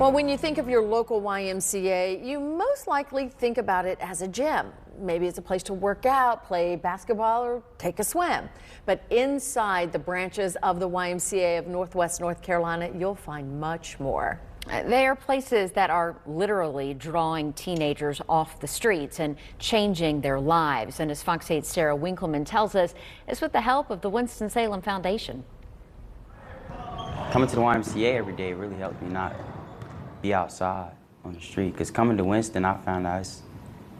Well, when you think of your local YMCA, you most likely think about it as a gym. Maybe it's a place to work out, play basketball, or take a swim. But inside the branches of the YMCA of Northwest North Carolina, you'll find much more. They are places that are literally drawing teenagers off the streets and changing their lives. And as Fox 8's Sarah Winkleman tells us, it's with the help of the Winston-Salem Foundation. Coming to the YMCA every day really helped me not be outside on the street, because coming to Winston, I found out it's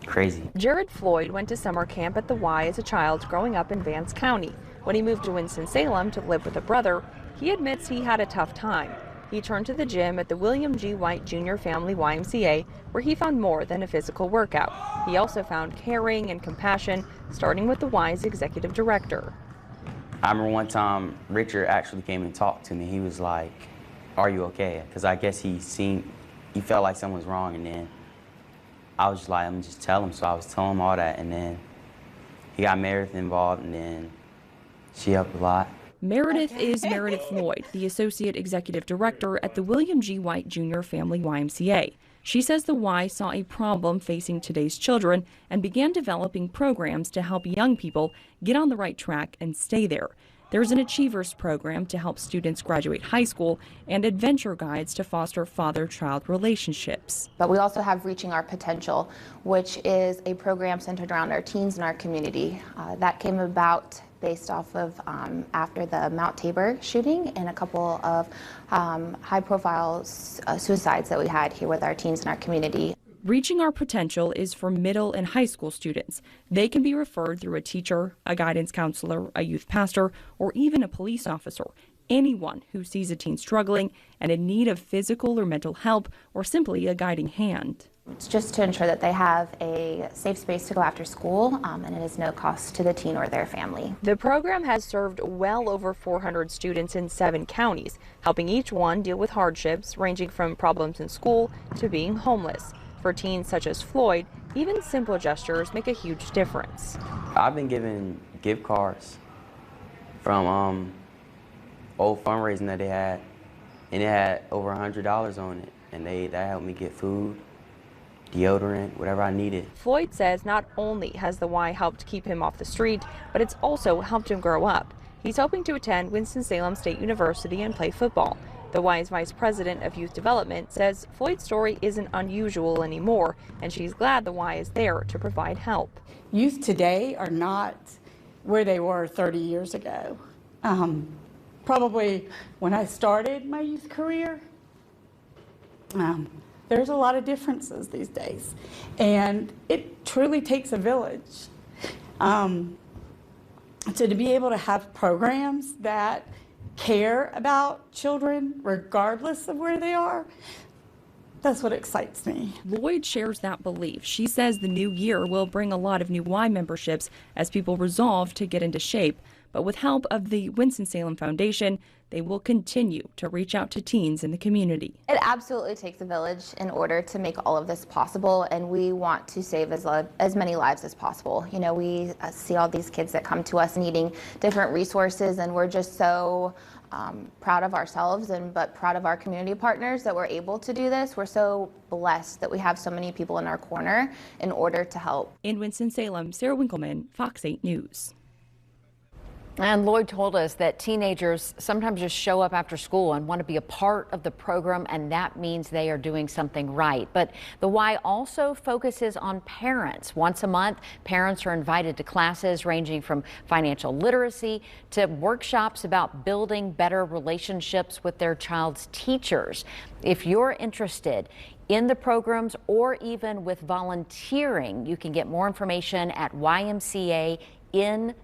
crazy. Jared Floyd went to summer camp at the Y as a child growing up in Vance County. When he moved to Winston-Salem to live with a brother, he admits he had a tough time. He turned to the gym at the William G. White Jr. Family YMCA, where he found more than a physical workout. He also found caring and compassion, starting with the Y's executive director. I remember one time Richard actually came and talked to me. He was like, "Are you okay?" Because I guess he felt like something was wrong, and then I was just like, I'm just tell him. So I was telling him all that, and then he got Meredith involved, and then she helped a lot. Meredith is Meredith Floyd, the Associate Executive Director at the William G. White Jr. Family YMCA. She says the Y saw a problem facing today's children and began developing programs to help young people get on the right track and stay there. There's an Achievers program to help students graduate high school and adventure guides to foster father-child relationships. But we also have Reaching Our Potential, which is a program centered around our teens in our community. That came about based off of after the Mount Tabor shooting and a couple of high-profile suicides that we had here with our teens in our community. Reaching Our Potential is for middle and high school students. They can be referred through a teacher, a guidance counselor, a youth pastor, or even a police officer. Anyone who sees a teen struggling and in need of physical or mental help, or simply a guiding hand. It's just to ensure that they have a safe space to go after school, and it is no cost to the teen or their family. The program has served well over 400 students in 7 counties, helping each one deal with hardships ranging from problems in school to being homeless. For teens such as Floyd, even simple gestures make a huge difference. I've been given gift cards from old fundraising that they had, and it had over $100 on it, and that helped me get food, deodorant, whatever I needed. Floyd says not only has the Y helped keep him off the street, but it's also helped him grow up. He's hoping to attend Winston-Salem State University and play football. The Y's Vice President of Youth Development says Floyd's story isn't unusual anymore, and she's glad the Y is there to provide help. Youth today are not where they were 30 years ago. Probably when I started my youth career, there's a lot of differences these days, and it truly takes a village. So to be able to have programs that care about children regardless of where they are, that's what excites me. Lloyd shares that belief. She says the new year will bring a lot of new Y memberships as people resolve to get into shape. But with help of the Winston-Salem Foundation, they will continue to reach out to teens in the community. It absolutely takes a village in order to make all of this possible, and we want to save as many lives as possible. You know, we see all these kids that come to us needing different resources, and we're just so proud of ourselves but proud of our community partners that we're able to do this. We're so blessed that we have so many people in our corner in order to help. In Winston-Salem, Sarah Winkleman, Fox 8 News. And Lloyd told us that teenagers sometimes just show up after school and want to be a part of the program, and that means they are doing something right. But the Y also focuses on parents. Once a month, parents are invited to classes ranging from financial literacy to workshops about building better relationships with their child's teachers. If you're interested in the programs or even with volunteering, you can get more information at ymcanwnc.org.